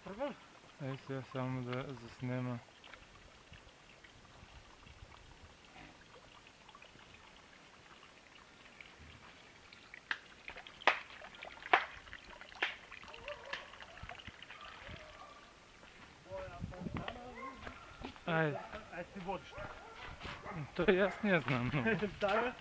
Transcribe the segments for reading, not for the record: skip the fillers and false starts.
Тръгвам? Ей сега само да заснема. Айде. Айде ти водиш. Той аз не знам много. Да, бе.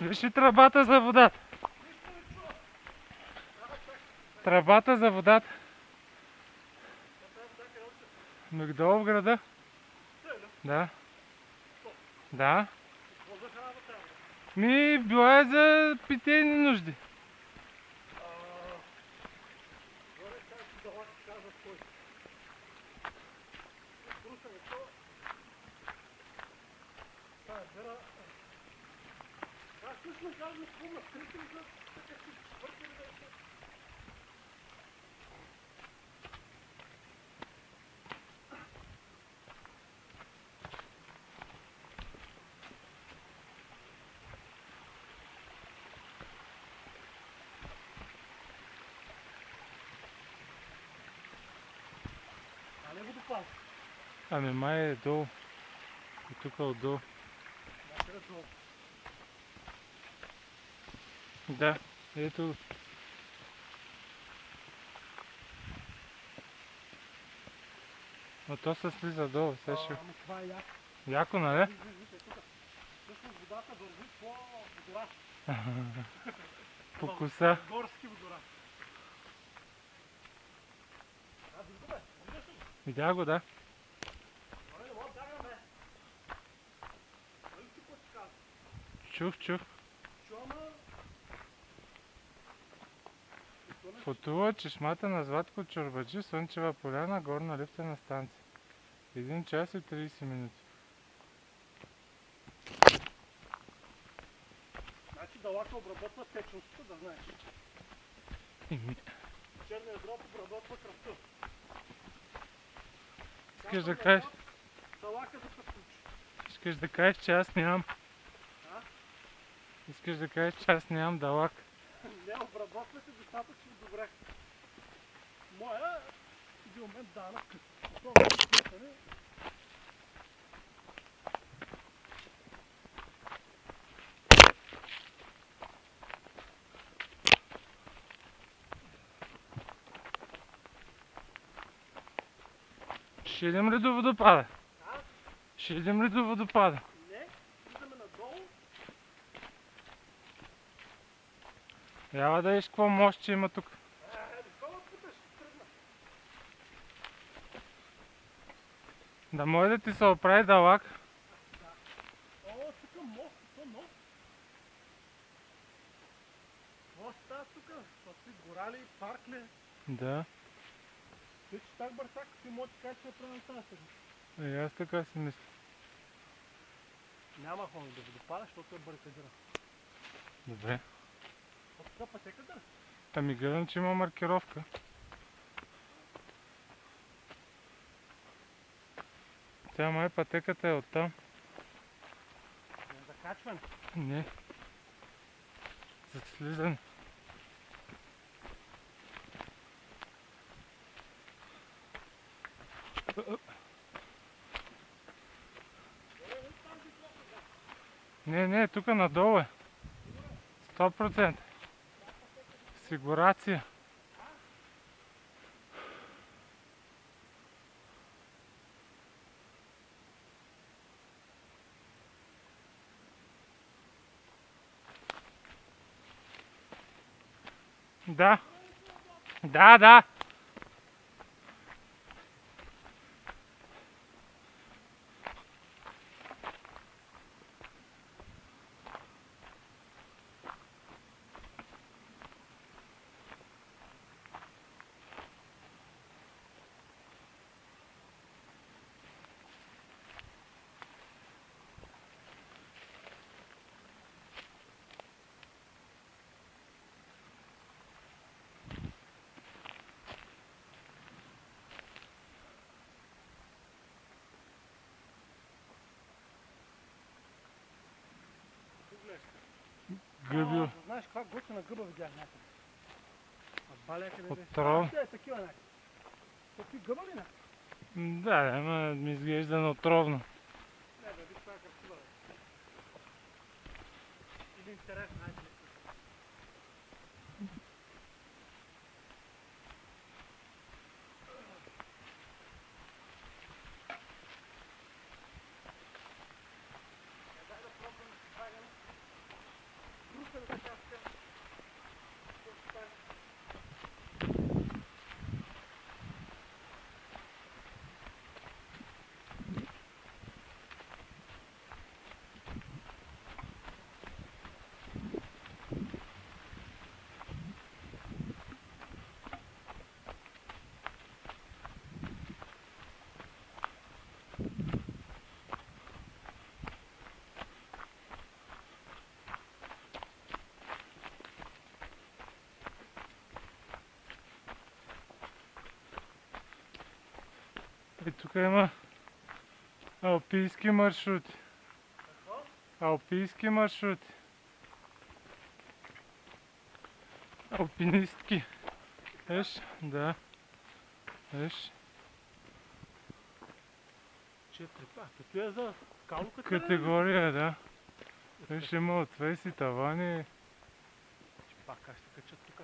Виж ли тръбата за водата? Тръбата за водата. Долу в града? Да. Да. Била е за питейни нужди. Ами май е долу. И тук отдолу. Да, ето. Но то се слиза долу, сега ще... Това е яко. Яко, нали? Всъщност водата върви по водора. По коса. Горски водора. Видя го, да. Чух. Пътува чешмата на Златко Чорбаджи, Слънчева поляна, горна лифтена станция. 1 час и 30 минути. Значи Далака обработва течността, да знаеш. Черния дроб обработва кръвта. Искаш да кажеш? Далака да се случи. Искаш да кажеш, че аз нямам? Искаш да кажеш, че аз нямам далак? Не, обработва се достатъчно добре. Моя един момент дана късно. Ще идем ли до водопада? Ще идем ли до водопада? Не, идаме надолу. Трябва да виж какво мощче има тук. Да може да ти се оправи далак. О, тук мост, то нов. Какво става тук? Това си гора ли, парк ли? Да. Ти че так бързак, ти може да кажеш, че е правилно тази седмица. Аз така си мисля. Няма хон да водопада, защото е барикадира. Добре. От тук пътека да? Ами гледам, че има маркировка. Тя май пътеката е оттам. Не за качване. Не. За слизане. Не, тук надолу е. 100%. Сигурация. Да. Да, да. Гъби. Знаеш каква готина гъба видях някъде? А баля къде беше? Отров. Те такива някакви. Какви гъба ли някакви? Да, ама ми изглежда неотровно. Не бе, виж това е красива бе. Или интересно, айде. Дай да пробваме с драгана. Брусен да каска. И тук има алпийски маршрути. Какво? Алпийски маршрути. Алпинистки. Виж, да. Виж. 4 па. Като е за скално Категория, да. Виж, има отвеси, тавани. Пак как ще се качат тук?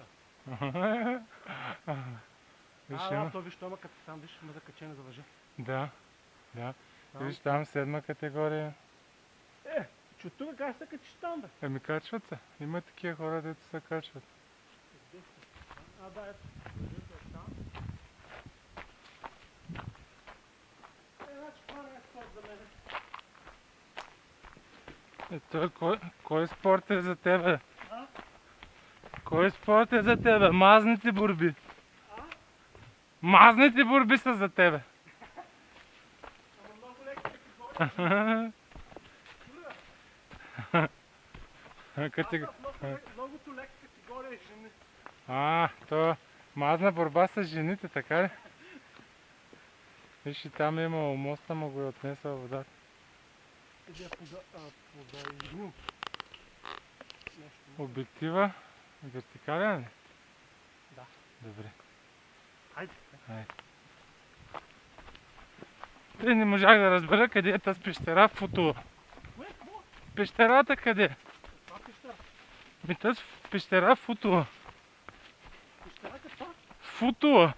Виж, Да, има. то виж, това като там, виж, има закачени за въже. Да, да. Там. Виж, там 7 категория. Че тук как ще се качиш там, бе? Ами качват се. Има такива хора, дето се качват. А, да, ето. Ето е там. Значи това не е спорт за мен. Кой спорт е за тебе? А? Кой спорт е за тебе? Мазните борби. А? Мазните борби са за тебе. Ама много леки категории. Многото леки категория е жени. То мазна борба с жените, така ли? Виж, и там има моста, му го е отнесъл водата. Иди я подайгнил. Нещо. Обектива вертикален ли? Да. Добре. Хайде. Те не можах да разбера къде е тази пещера в Футула. Кое? Какво? Пещерата къде е? Каква пещера? Ми тази пещера в Футула. Пещера каква? Футула.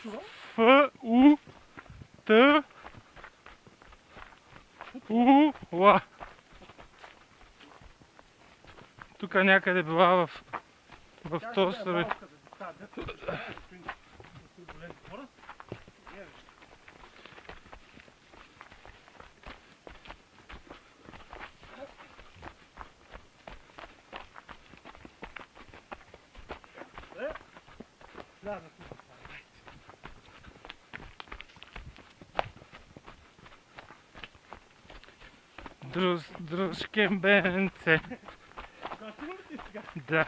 Това? Ф-У-Т-У-Ла. Тук някъде била в този съвет. Да, дето големи хора. Не, виж. Да, да, тук. Дружкембенце. Готино ли ти сега? Да.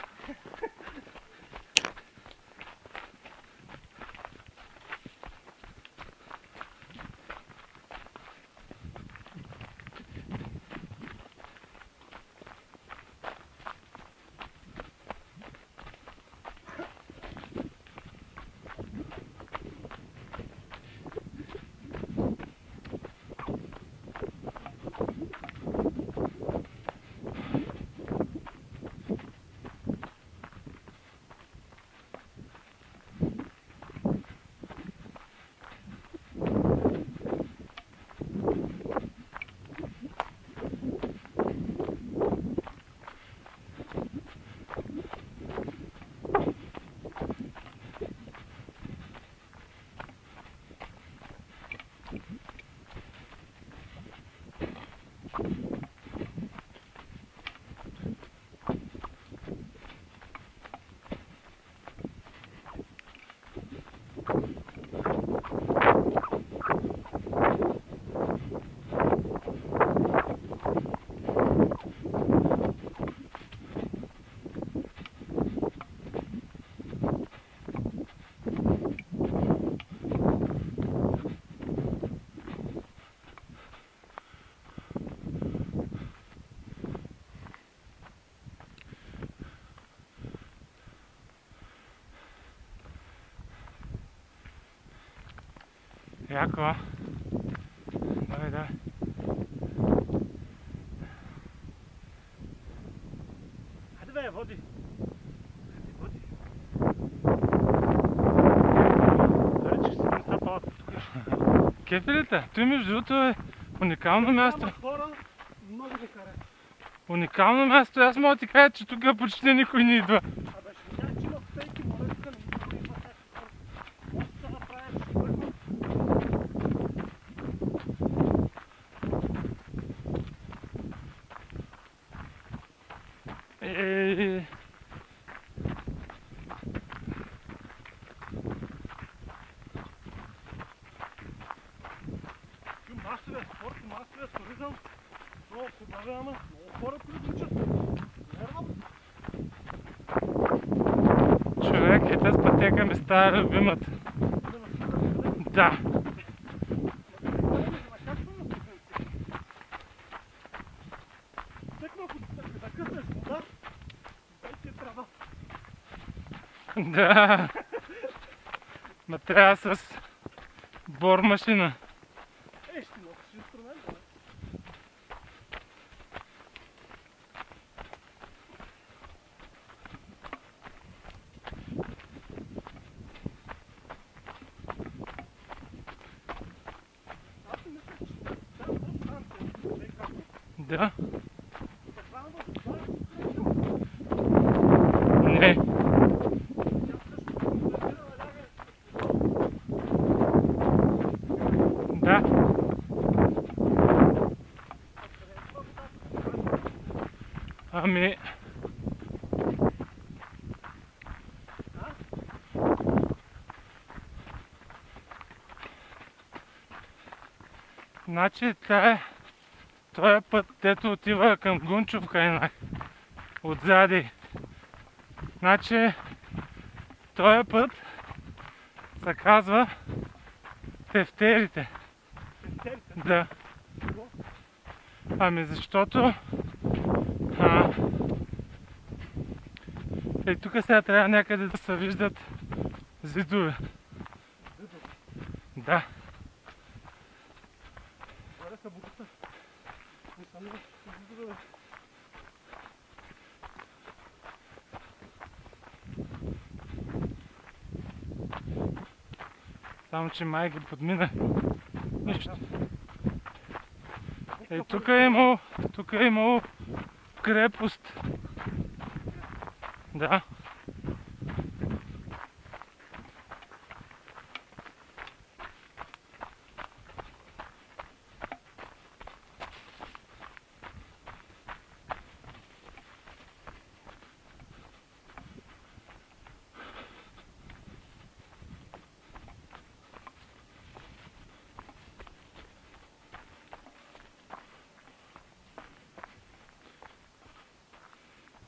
Яко, а? Давай, давай. Хайде бе, води. Води. Дали, че си неща палата тук. Кефилите, той между другото е уникално място. Няма хора, много да карат. Уникално място, аз мога да ти кажа, че тук почти никой не идва. Абе, ще видях, че има стейки, моля тук не има някакви хора. Може да направим, ще върху. Масовия спорт, масовия туризъм, много поднавяме, много хора привличат. Верно? Човек, и тази пътека ми става любимата. Да. Да. Ма трябва с бор машина. Ще носиш инструмент, бе. Аз си мисля, че там станция, не както. Да. Захранва с това, Не. Да. Ами... Значи този път, дето отива към Гунчовка инак, отзади. Значи този път се казва Тефтерите. Да. Ами защото... Ей, тук сега трябва някъде да се виждат зидове. Да. Аре са бутата. Не съм ли зидове. Само че май ги подмина. Нищо. Ей, тук е имало крепост. Да.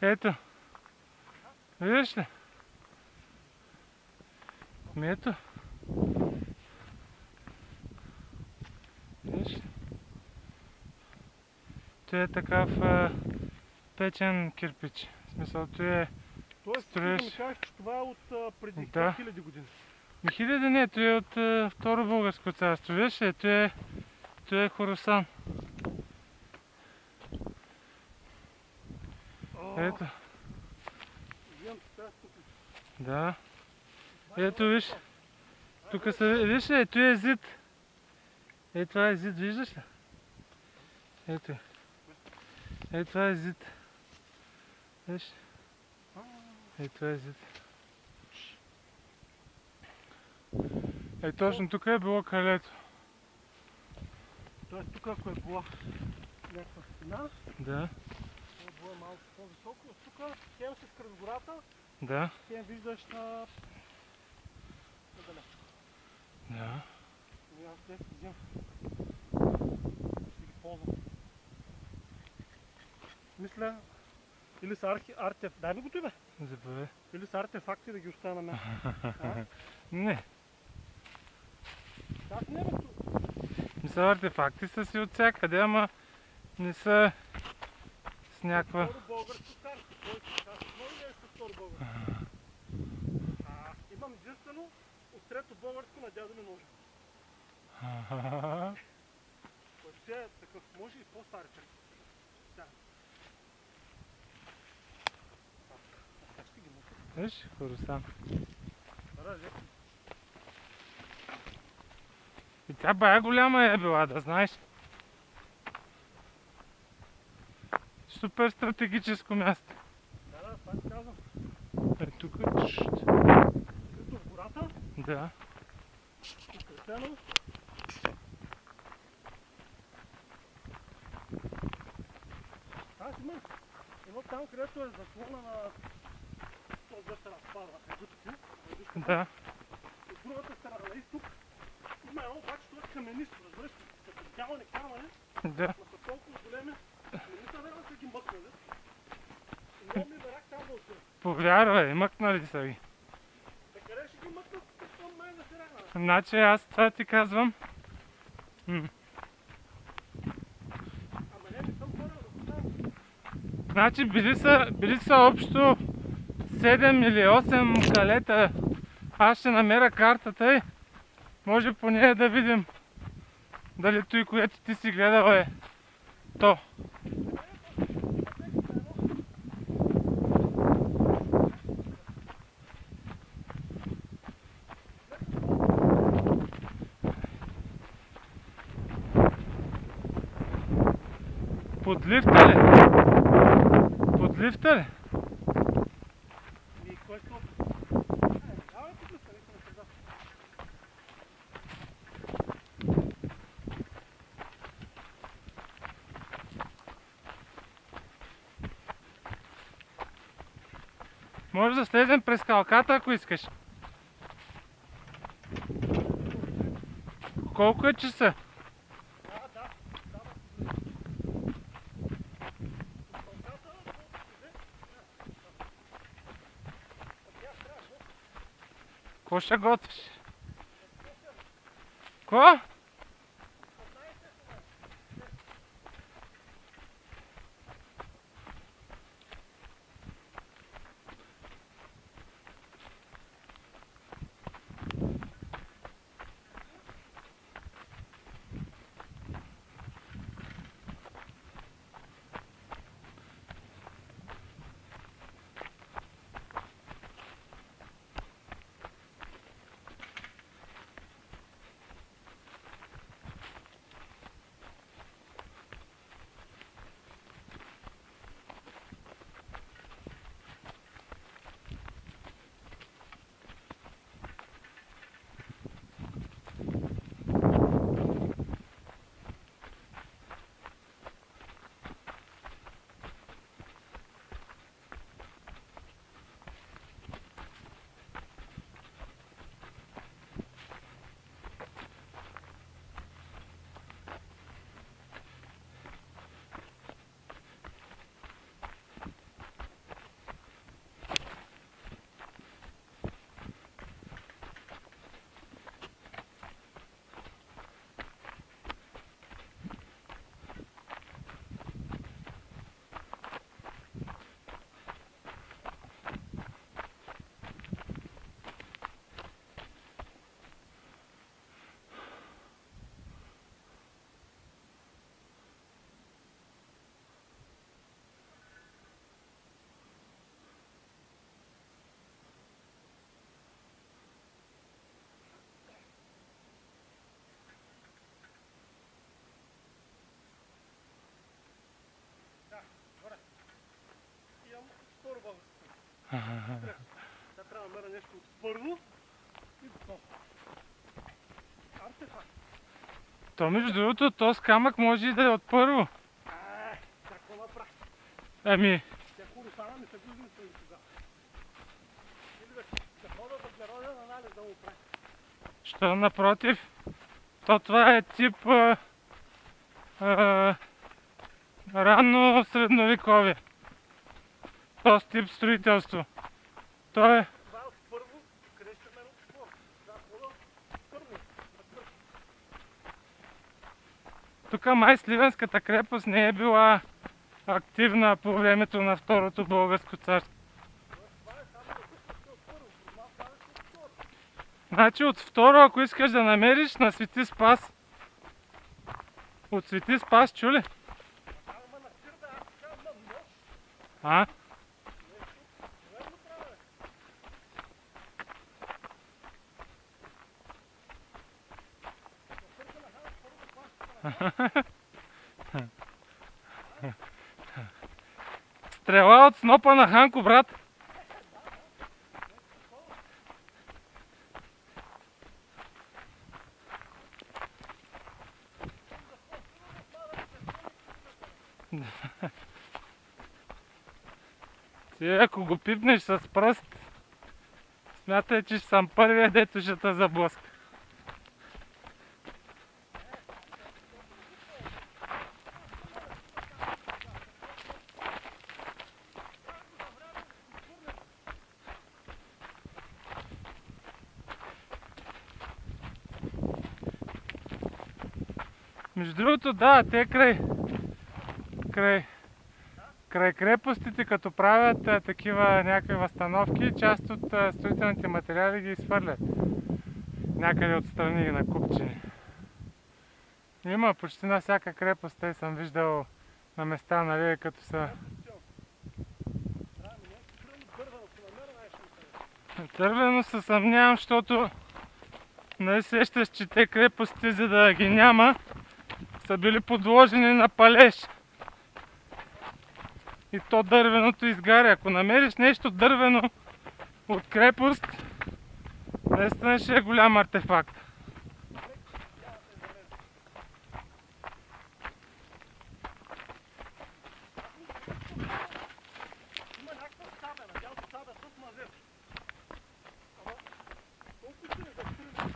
Ето. Виждаш ли? Ето. Виж. Той е такъв печен кирпич. В смисъл, той е... Тоест, ти да ми кажеш, че това е от преди 5000 години. Хиляди не, той е от Второ българско царство. Виж ли, той е Хорусан. Ето. Да. Ето виж. Тук са, виж ли, той е зид. Ето това е зид, виждаш ли? Ето. Ето това е зид. Виж. Ето това е зид. Ето точно тук е било кралето. Тоест тук ако е била някаква стена, да. е било малко по-високо, тук хем си скръс гората, да. хем виждаш на далеч. Да. И аз те взем. Ще ги ползвам. Мисля, или са артефакти. Дай ми го той, бе. Заповядай. Или са артефакти да ги оставя на мен. Не. Как не, бе? Не са артефакти, са си от всякъде, ама не са с някаква... Второ българско карти. Аз много нещо второ българско. Имам единствено от трето българско на дядо ми ножа. Който е такъв, може и по-стари чак. Как ще ги мутят? Виж, Хорусан. И тя бая голяма е била, да знаеш. Супер стратегическо място. Да, това ти казвам. Е, тук е Като в гората, да. укрепено. Има там, където е заслона на този да се разпада. Да. От другата страна на изток има едно обаче, това е каменисто, разбираш, като бялни камъни, Да. но са толкова големи, не мисля да са ги мъкнали. Много ми верах там да отида. Повярвай, мъкнали са ги. Къде ще ги мъкнат? Какво мен да се регна? Значи аз това ти казвам. Ама не съм хорил да го знам. Значи били са общо 7 или 8 калета. Аз ще намеря картата и може по нея да видим дали той, което ти си гледал е то. Под лифта ли? Под лифта ли? И кой стоп? Давай тук да стане на сега. Може да слезем през калката, ако искаш. Колко е часа? Да. Ко ще готвиш? Ко? Второ българско. Сега трябва да намеря нещо от първо и до то. Артефакт. То между другото, този камък може и да е от първо. Какво направи? Ами, Тя Хорусана не са го измислили тогава. Или да хода въглероден анализ да му прави. що напротив, то това е тип ранно средновековие. Този тип строителство. То е... Това е от първо, къде ще ме от второ? Да, хода първо. Тук май Сливенската крепост не е била активна по времето на Второто българско царство. Това е само да пускате от първо, това е от второ. Значи от второ, ако искаш да намериш на Свети Спас. От Свети Спас, чули? Ама на сирда, аз казвам нож. А? Верно правя. Напърка на хана, първо паш. Стрела от снопа на Ханко, брат. Ти ако го пипнеш с пръст, смятай, че съм първия, дето ще те заблъска. Между другото, да, те край крепостите, като правят такива някакви възстановки, част от строителните материали ги изхвърлят. Някъде отстрани на купчини. Има почти на всяка крепост, те съм виждал на места, нали, като са... Тървено се съмнявам, защото нали сещаш, че те крепости, за да ги няма, са били подложени на палеж. И то дървеното изгаря. Ако намериш нещо дървено от крепост, наистина ще е голям артефакт. Има някаква сабя, надял сабя с мазет. Ама, колко си е за тръгна?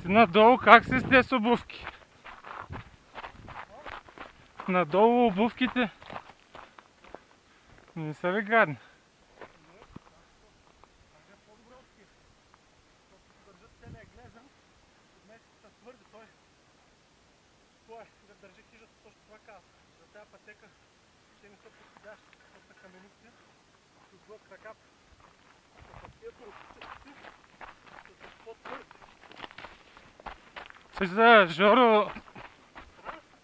Ти надолу как си с тези обувки? Надолу обувките не са ли гадни? Да държи хижата, точно това казва. За тази пътека ще не са подходящи, защото са каменици, ще отблък краката. А тия турците ще са по-твърди. Ти за Жоро,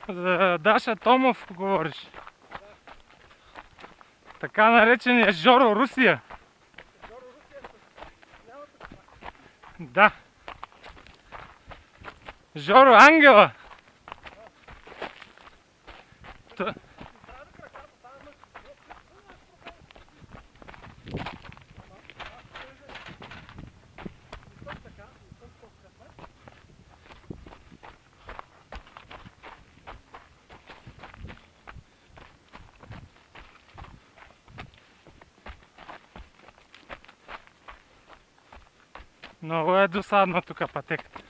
за Даша Томов говориш. Така наречения Жоро Русия. Жоро Русия с лявата това. Да. Жоро Ангела. Много е досадна тук пътеката.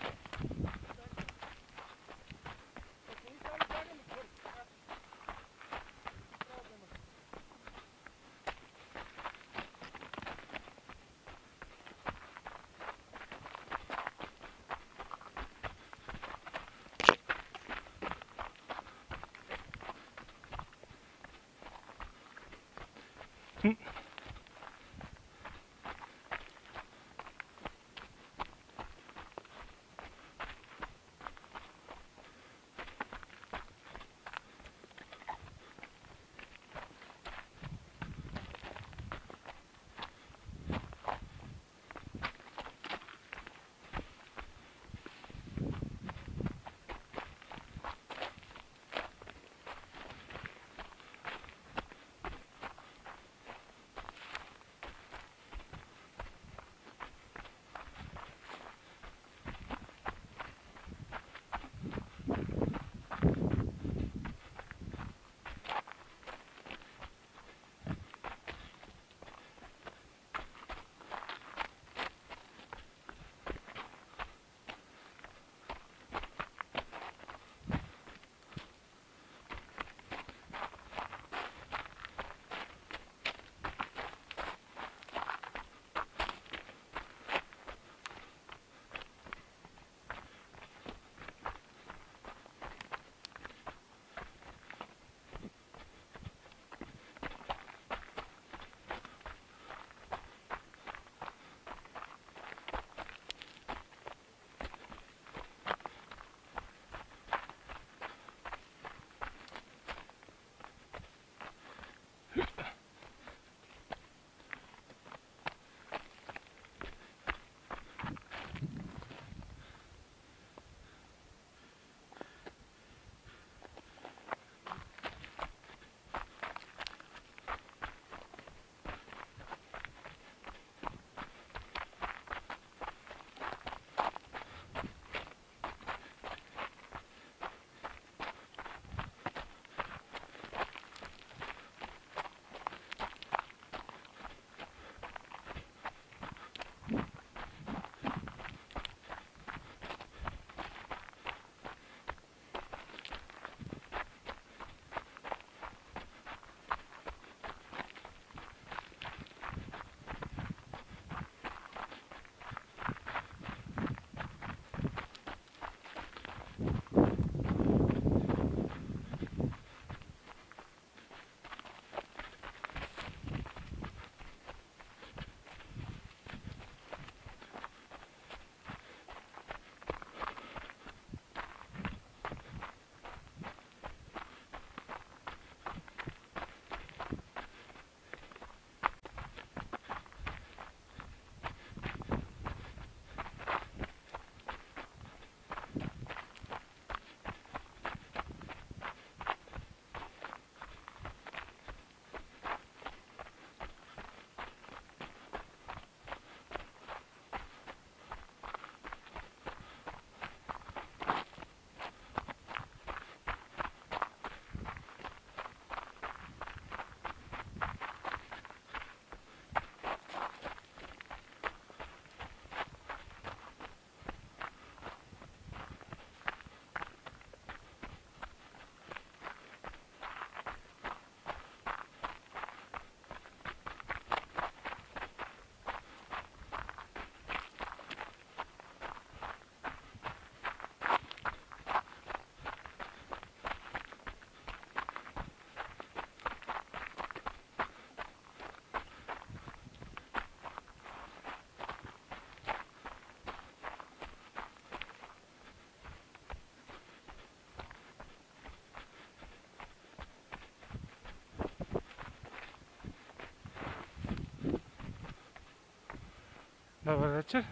Добър вечер.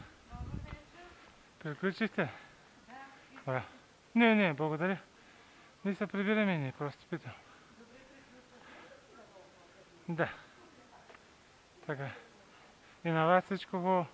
Приключихте? Да. Не, благодаря. Не се прибираме ние, просто питам. Да. Така. И на вас всичко хубаво.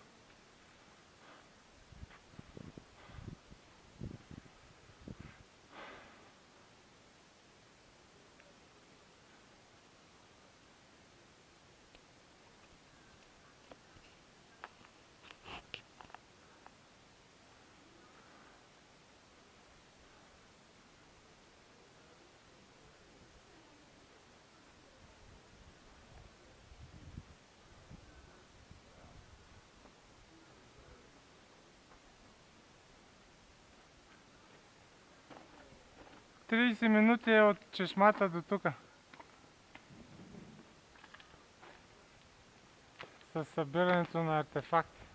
Тридесет минути е от чешмата до тука. със събирането на артефакти.